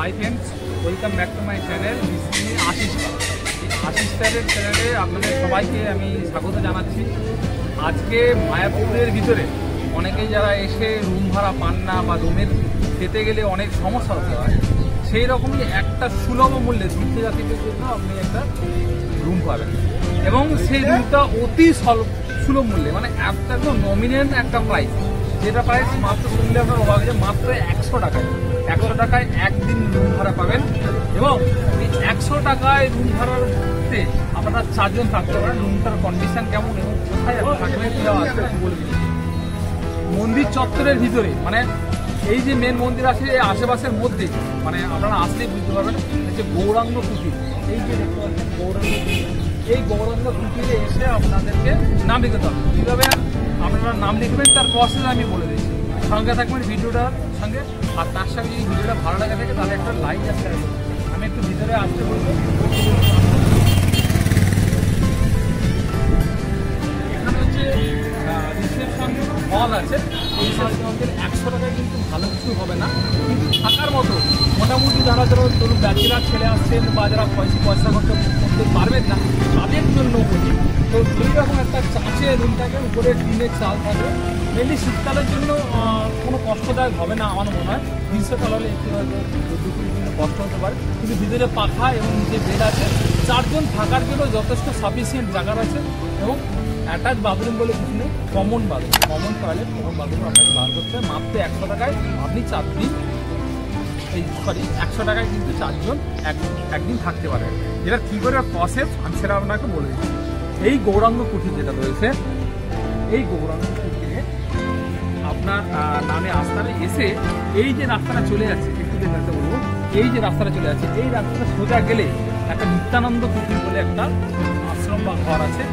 High friends, welcome back to my channel Ashis star. Ashis স্টারের চ্যানেলে আপনাদের সবাইকে আমি স্বাগত জানাচ্ছি। আজকে মায়াপুরের ভিতরে অনেকেই যারা এসে রুম ভাড়া পান না বা রুমের পেতে গেলে অনেক সমস্যা হতে হয়, সেই রকমই একটা সুলভ মূল্যে তীর্থযাত্রীদের জন্য আপনি একটা রুম পাবেন এবং সেই রুমটা অতি সুলভ মূল্যে, মানে একদম নমিনাল একটা প্রাইস, যেটা প্রাইস মাত্র শুনলে আপনার অবাক যে মাত্র 100 টাকায় 100 টাকায় একদিন রুম ভাড়া পাবেন। এবং এই 100 টাকায় রুম ভাড়াতে আপনারা 4 জন থাকতে পারেন। রুমটার কন্ডিশন কেমন এবং কোথায় থাকবেন বলে দিন। মন্দির চত্বরের ভিতরে, মানে এই যে মেন মন্দির আছে এই আশেপাশের মধ্যে, মানে আপনারা আসলেই বুঝতে পারবেন যে গৌরাঙ্গ কুটির, এই যে দেখতে পাচ্ছেন গৌরাঙ্গ কুটির, এই গৌরাঙ্গ কুটিরে এসে আপনাদেরকে নাম লিখতে হবে। কীভাবে আপনারা নাম লিখবেন তার প্রসেস আমি বলে দিচ্ছি, সঙ্গে থাকবেন ভিডিওটার সঙ্গে। আর তার সঙ্গে যদি ভিডিওটা ভালো লাগে থাকে তাহলে একটা লাইক আসতে হবে। আমি একটু ভিতরে আসতে বলবো। এখানে হচ্ছে রিসেপশন হল আছে। এই রিসেপশনের 100 টাকায় কিন্তু ভালো কিছু হবে না, কিন্তু থাকার মতো মোটামুটি যারা ধরুন ব্যাচেলার ছেলে আসছেন বা যারা পয়সা খরচ করতে পারবেন না তাদের জন্য বলি। তো দুই রকম একটা চাষে রুম থাকে, উপরে টিনের চাল থাকে। মেনলি শীতকালের জন্য কোনো কষ্টদায়ক হবে না আমার মনে হয়। গ্রীষ্মকাল হলে একটু হয়তো দুপুরের জন্য কষ্ট হতে পারে, কিন্তু ভিতরে পাখা এবং নিচে বেড আছে। 4 জন থাকার জন্য যথেষ্ট সাফিসিয়েন্ট জায়গা আছে এবং অ্যাটাচ বাথরুম বলে কিছু নেই, common bathroom, common toilet, common bathroom আপনাকে বার করতে হবে। মাত্র 100 টাকায় আপনি 4 দিন, 100 টাকায় কিন্তু 4 জন একদিন থাকতে পারবেন। যেটা কী করে প্রসেস আমি সেটা আপনাকে বলে দিচ্ছি। এই গৌরাঙ্গ কুঠির যেটা রয়েছে, এই গৌরাঙ্গ কুঠিরে আপনার নামে আস্থানে এসে এই যে রাস্তাটা চলে যাচ্ছে, একটু দেখাতে বলবো, এই যে রাস্তাটা চলে যাচ্ছে, এই রাস্তাটা সোজা গেলে একটা নিত্যানন্দ কুঠির বলে একটা আশ্রম বা ঘর আছে।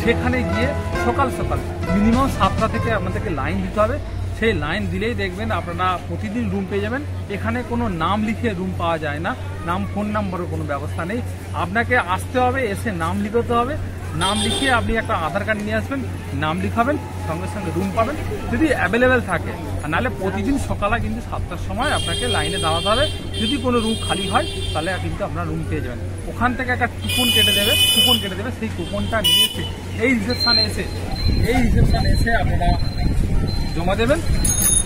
সেখানে গিয়ে সকাল সকাল মিনিমাম 7টা থেকে আপনাদেরকে লাইন দিতে হবে। সেই লাইন দিলেই দেখবেন আপনারা প্রতিদিন রুম পেয়ে যাবেন। এখানে কোনো নাম লিখে রুম পাওয়া যায় না, নাম ফোন নাম্বারের কোনো ব্যবস্থা নেই। আপনাকে আসতে হবে, এসে নাম লিখাতে হবে। নাম লিখিয়ে আপনি একটা আধার কার্ড নিয়ে আসবেন, নাম লিখাবেন, সঙ্গে সঙ্গে রুম পাবেন যদি অ্যাভেলেবেল থাকে। আর নাহলে প্রতিদিন সকালে কিন্তু 7টার সময় আপনাকে লাইনে দাঁড়াতে হবে। যদি কোনো রুম খালি হয় তাহলে কিন্তু আপনার রুম পেয়ে যাবেন। ওখান থেকে একটা কুপন কেটে দেবে, সেই কুপনটা নিয়ে এসে এই রিসেপশানে এসে আপনারা জমা দেবেন,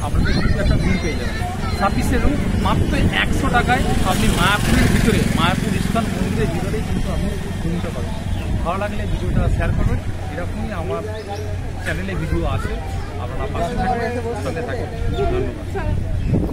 আপনাদের কিন্তু একটা রুম পেয়ে যাবেন। সার্ভিসের রুম মাত্র 100 টাকায় আপনি মায়াপুরের ভিতরে, মায়াপুর ইস্কন মন্দিরের ভিতরেই কিন্তু আপনি রুমটা পাবেন। ভালো লাগলে ভিডিওটা শেয়ার করবেন। এরকমই আমার চ্যানেলে ভিডিও আছে, আপনারা পাশে থাকবেন, সঙ্গে থাকবেন। ধন্যবাদ।